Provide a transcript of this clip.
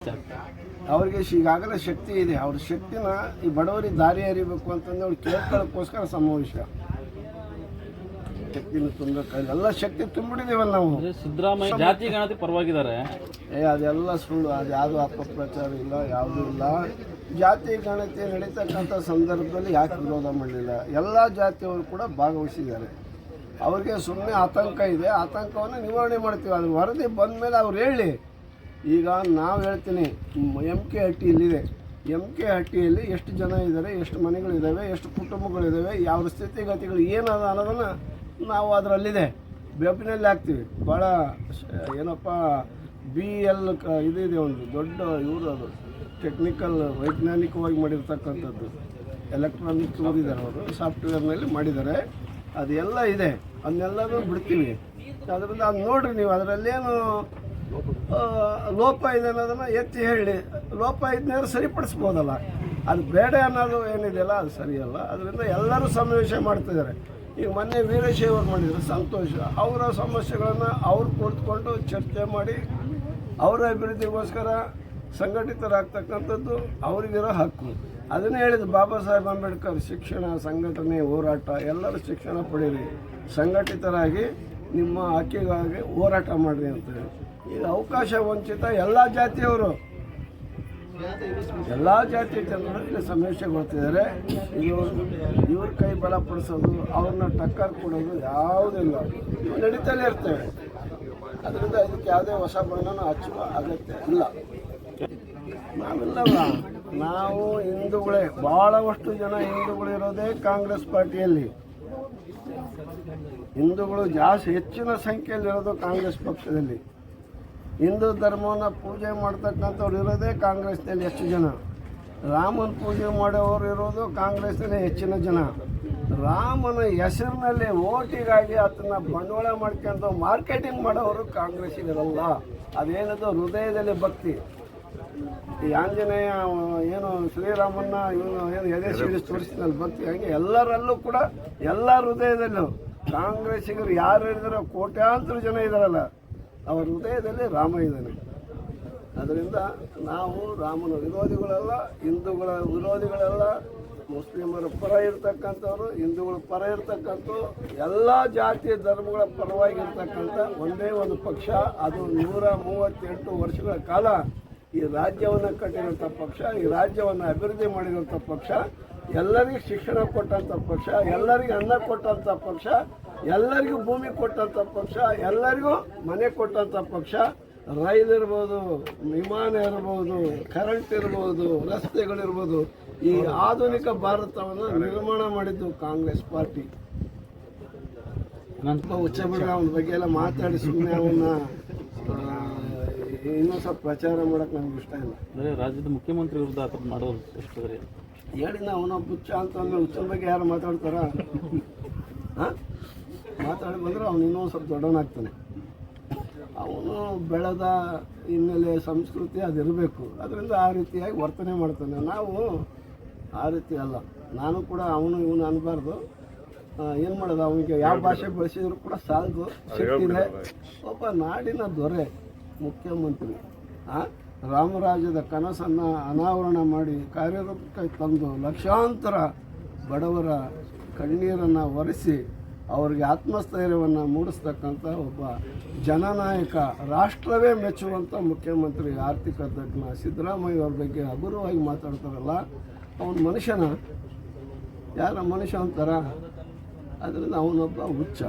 ಅವ್ರಿಗೆ ಈಗಾಗಲೇ ಶಕ್ತಿ ಇದೆ. ಅವ್ರ ಶಕ್ತಿನ ಈ ಬಡವರಿಗೆ ದಾರಿ ಎರಿಬೇಕು ಅಂತಂದ್ರೆ ಅವ್ರು ಕೇಳ್ಕೊಳ್ಳೋಕ್ಕೋಸ್ಕರ ಸಮಾವೇಶ ಶಕ್ತಿನ ತುಂಬಬೇಕಾದ್ರೆ ಎಲ್ಲ ಶಕ್ತಿ ತುಂಬಿಡಿದೀವಲ್ಲ ನಾವು. ಸಿದ್ದರಾಮಯ್ಯ ಜಾತಿ ಗಣತಿ ಪರವಾಗಿದ್ದಾರೆ. ಅದೆಲ್ಲ ಸುಳ್ಳು, ಅದು ಯಾವುದು ಅಪಪ್ರಚಾರ ಇಲ್ಲ, ಯಾವುದೂ ಇಲ್ಲ. ಜಾತಿ ಗಣತಿ ನಡೀತಕ್ಕಂಥ ಸಂದರ್ಭದಲ್ಲಿ ಯಾಕೆ ವಿರೋಧ ಮಾಡಲಿಲ್ಲ? ಎಲ್ಲ ಜಾತಿಯವರು ಕೂಡ ಭಾಗವಹಿಸಿದ್ದಾರೆ. ಅವ್ರಿಗೆ ಸುಮ್ಮನೆ ಆತಂಕ ಇದೆ, ಆತಂಕವನ್ನು ನಿವಾರಣೆ ಮಾಡ್ತೀವಿ. ಅದ್ರ ವರದಿ ಬಂದ ಮೇಲೆ ಅವ್ರು ಹೇಳಿ. ಈಗ ನಾವು ಹೇಳ್ತೀನಿ, MK ಹಟ್ಟಿಯಲ್ಲಿದೆ. MK ಹಟ್ಟಿಯಲ್ಲಿ ಎಷ್ಟು ಜನ ಇದ್ದಾರೆ, ಎಷ್ಟು ಮನೆಗಳಿದ್ದಾವೆ, ಎಷ್ಟು ಕುಟುಂಬಗಳಿದ್ದಾವೆ, ಯಾವ ಸ್ಥಿತಿಗತಿಗಳು ಏನದ ಅನ್ನೋದನ್ನು ನಾವು ಅದರಲ್ಲಿದೆ ವೆಬ್ನಲ್ಲಿ ಹಾಕ್ತೀವಿ. ಭಾಳ ಏನಪ್ಪ BL ಇದಿದೆ, ಒಂದು ದೊಡ್ಡ ಇವರು, ಅದು ಟೆಕ್ನಿಕಲ್ ವೈಜ್ಞಾನಿಕವಾಗಿ ಮಾಡಿರ್ತಕ್ಕಂಥದ್ದು. ಎಲೆಕ್ಟ್ರಾನಿಕ್ ಓದಿದ್ದಾರೆ ಅವರು, ಸಾಫ್ಟ್ವೇರ್ನಲ್ಲಿ ಮಾಡಿದ್ದಾರೆ. ಅದೆಲ್ಲ ಇದೆ, ಅದನ್ನೆಲ್ಲನೂ ಬಿಡ್ತೀವಿ. ಅದರಿಂದ ಅದು ನೋಡಿರಿ ನೀವು, ಅದರಲ್ಲೇನು ಲೋಪ ಇದೆ ಅನ್ನೋದನ್ನು ಎತ್ತಿ ಹೇಳಿ. ಲೋಪ ಇದನ್ನೇ ಸರಿಪಡಿಸ್ಬೋದಲ್ಲ, ಅದು ಬೇಡ ಅನ್ನೋದು ಏನಿದೆಯಲ್ಲ ಅದು ಸರಿಯಲ್ಲ. ಅದರಿಂದ ಎಲ್ಲರೂ ಸಮಾವೇಶ ಮಾಡ್ತಿದ್ದಾರೆ. ಈಗ ಮೊನ್ನೆ ವೀರಶೈವರು ಮಾಡಿದ್ರು, ಸಂತೋಷ. ಅವರ ಸಮಸ್ಯೆಗಳನ್ನು ಅವ್ರು ಕುಳಿತುಕೊಂಡು ಚರ್ಚೆ ಮಾಡಿ ಅವರ ಅಭಿವೃದ್ಧಿಗೋಸ್ಕರ ಸಂಘಟಿತರಾಗ್ತಕ್ಕಂಥದ್ದು ಅವರಿಗಿರೋ ಹಕ್ಕು. ಅದನ್ನೇ ಹೇಳಿದ್ದು ಬಾಬಾ ಸಾಹೇಬ್ ಅಂಬೇಡ್ಕರ್, ಶಿಕ್ಷಣ, ಸಂಘಟನೆ, ಹೋರಾಟ, ಎಲ್ಲರೂ ಶಿಕ್ಷಣ ಪಡೀರಿ, ಸಂಘಟಿತರಾಗಿ ನಿಮ್ಮ ಹಕ್ಕಿಗಾಗಿ ಹೋರಾಟ ಮಾಡಿರಿ ಅಂತೇಳಿ. ಈಗ ಅವಕಾಶ ವಂಚಿತ ಎಲ್ಲ ಜಾತಿಯವರು, ಎಲ್ಲ ಜಾತಿಯ ಜನರು ಇಲ್ಲಿ ಸಮಸ್ಯೆಗೊಳ್ತಿದ್ದಾರೆ. ಇವ್ರ ಕೈ ಬಲಪಡಿಸೋದು, ಅವ್ರನ್ನ ಟಕ್ಕರ್ ಕೊಡೋದು ಯಾವುದಿಲ್ಲ, ನಡೀತಲೇ ಇರ್ತೇವೆ. ಅದರಿಂದ ಇದಕ್ಕೆ ಯಾವುದೇ ಹೊಸ ಬಣ್ಣನ ಹಚ್ಚುವ ಅಗತ್ಯ ಇಲ್ಲ. ನಾವೆಲ್ಲಲ್ಲ, ನಾವು ಹಿಂದೂಗಳೇ, ಭಾಳಷ್ಟು ಜನ ಹಿಂದೂಗಳಿರೋದೇ ಕಾಂಗ್ರೆಸ್ ಪಾರ್ಟಿಯಲ್ಲಿ. ಹಿಂದೂಗಳು ಜಾಸ್ತಿ ಹೆಚ್ಚಿನ ಸಂಖ್ಯೆಯಲ್ಲಿರೋದು ಕಾಂಗ್ರೆಸ್ ಪಕ್ಷದಲ್ಲಿ. ಹಿಂದೂ ಧರ್ಮವನ್ನು ಪೂಜೆ ಮಾಡ್ತಕ್ಕಂಥವ್ರು ಇರೋದೇ ಕಾಂಗ್ರೆಸ್ನಲ್ಲಿ ಹೆಚ್ಚು ಜನ. ರಾಮನ ಪೂಜೆ ಮಾಡೋರು ಇರೋದು ಕಾಂಗ್ರೆಸ್ನಲ್ಲಿ ಹೆಚ್ಚಿನ ಜನ. ರಾಮನ ಹೆಸರಿನಲ್ಲಿ ಓಟಿಗಾಗಿ ಅದನ್ನು ಬಂಡವಾಳ ಮಾಡ್ಕೊಂತ ಮಾರ್ಕೆಟಿಂಗ್ ಮಾಡೋರು ಕಾಂಗ್ರೆಸ್ಸಿಗಿರಲ್ಲ. ಅದೇನದು ಹೃದಯದಲ್ಲಿ ಭಕ್ತಿ. ಈ ಆಂಜನೇಯ ಏನು ಶ್ರೀರಾಮನ್ನ ಇವನು ಏನು ಎದೆ ಸಿಡಿಸಿ ತೋರಿಸಿದಲ್ಲಿ ಭಕ್ತಿ, ಹಾಗೆ ಎಲ್ಲರಲ್ಲೂ ಕೂಡ ಎಲ್ಲ ಹೃದಯದಲ್ಲೂ ಕಾಂಗ್ರೆಸ್ಸಿಗರು ಯಾರು ಹೇಳಿದಾರೋ ಕೋಟ್ಯಾಂತರ ಜನ ಇದ್ದಾರಲ್ಲ, ಅವರ ಹೃದಯದಲ್ಲಿ ರಾಮ ಇದ್ದಾನೆ. ಅದರಿಂದ ನಾವು ರಾಮನ ವಿರೋಧಿಗಳಲ್ಲ, ಹಿಂದೂಗಳ ವಿರೋಧಿಗಳಲ್ಲ. ಮುಸ್ಲಿಮರ ಪರ ಇರ್ತಕ್ಕಂಥವ್ರು, ಹಿಂದೂಗಳ ಪರ ಇರ್ತಕ್ಕಂಥವ್ರು, ಎಲ್ಲ ಜಾತಿ ಧರ್ಮಗಳ ಪರವಾಗಿರ್ತಕ್ಕಂಥ ಒಂದೇ ಒಂದು ಪಕ್ಷ. ಅದು 138 ವರ್ಷಗಳ ಕಾಲ ಈ ರಾಜ್ಯವನ್ನು ಕಟ್ಟಿರೋಂಥ ಪಕ್ಷ, ಈ ರಾಜ್ಯವನ್ನು ಅಭಿವೃದ್ಧಿ ಮಾಡಿರೋಂಥ ಪಕ್ಷ, ಎಲ್ಲರಿಗೂ ಶಿಕ್ಷಣ ಕೊಟ್ಟಂಥ ಪಕ್ಷ, ಎಲ್ಲರಿಗೂ ಅನ್ನ ಕೊಟ್ಟಂಥ ಪಕ್ಷ, ಎಲ್ಲರಿಗೂ ಭೂಮಿ ಕೊಟ್ಟಂಥ ಪಕ್ಷ, ಎಲ್ಲರಿಗೂ ಮನೆ ಕೊಟ್ಟಂಥ ಪಕ್ಷ. ರೈಲ್ ಇರ್ಬೋದು, ವಿಮಾನ ಇರ್ಬೋದು, ಕರೆಂಟ್ ಇರ್ಬೋದು, ರಸ್ತೆಗಳಿರ್ಬೋದು, ಈ ಆಧುನಿಕ ಭಾರತವನ್ನು ನಿರ್ಮಾಣ ಮಾಡಿದ್ದು ಕಾಂಗ್ರೆಸ್ ಪಾರ್ಟಿ. ಹುಚ್ಚ ಬಿಡ್ರೆ ಅವನ ಬಗ್ಗೆ ಎಲ್ಲ ಮಾತಾಡಿ ಸುಮ್ಮನೆ ಅವನ್ನ ಇನ್ನೂ ಸ್ವಲ್ಪ ಪ್ರಚಾರ ಮಾಡೋಕೆ ನಮ್ಗೆ ಇಷ್ಟ ಇಲ್ಲ. ರಾಜ್ಯದ ಮುಖ್ಯಮಂತ್ರಿ ವಿರುದ್ಧ ಆ ಥರ ಮಾಡೋದು ಎಷ್ಟು ಹೇಳಿ. ಅವನ ಹುಚ್ಚ ಅಂತಂದ್ರೆ ಹುಚ್ಚನ ಬಗ್ಗೆ ಯಾರು ಮಾತಾಡ್ತಾರ? ಮಾತಾಡಿ ಬಂದರೆ ಅವನು ಇನ್ನೂ ಸ್ವಲ್ಪ ದೊಡ್ಡವನಾಗ್ತಾನೆ. ಅವನು ಬೆಳೆದ ಹಿನ್ನೆಲೆ ಸಂಸ್ಕೃತಿ ಅದಿರಬೇಕು. ಅದರಿಂದ ಆ ರೀತಿಯಾಗಿ ವರ್ತನೆ ಮಾಡ್ತಾನೆ. ನಾವು ಆ ರೀತಿ ಅಲ್ಲ. ನಾನು ಕೂಡ ಅವನು ಇವನು ಅನ್ನಬಾರ್ದು. ಏನು ಮಾಡೋದು, ಅವನಿಗೆ ಯಾವ ಭಾಷೆ ಬಳಸಿದ್ರು ಕೂಡ ಸಾಲದು. ಸಿಕ್ಕಿದೆ ಒಬ್ಬ ನಾಡಿನ ದೊರೆ ಮುಖ್ಯಮಂತ್ರಿ. ರಾಮರಾಜ್ಯದ ಕನಸನ್ನು ಅನಾವರಣ ಮಾಡಿ ಕಾರ್ಯರೂಪಕ್ಕೆ ತಂದು ಲಕ್ಷಾಂತರ ಬಡವರ ಕಣ್ಣೀರನ್ನು ಒರೆಸಿ ಅವರಿಗೆ ಆತ್ಮಸ್ಥೈರ್ಯವನ್ನು ಮೂಡಿಸ್ತಕ್ಕಂಥ ಒಬ್ಬ ಜನನಾಯಕ, ರಾಷ್ಟ್ರವೇ ಮೆಚ್ಚುವಂಥ ಮುಖ್ಯಮಂತ್ರಿ, ಆರ್ಥಿಕ ತಜ್ಞ ಸಿದ್ದರಾಮಯ್ಯ ಅವ್ರ ಬಗ್ಗೆ ಹಗುರವಾಗಿ ಮಾತಾಡ್ತಾರಲ್ಲ, ಅವನ ಮನುಷ್ಯನ ಯಾರ ಮನುಷ್ಯ ಅಂತಾರ? ಅದರಿಂದ ಅವನೊಬ್ಬ ಹುಚ್ಚ.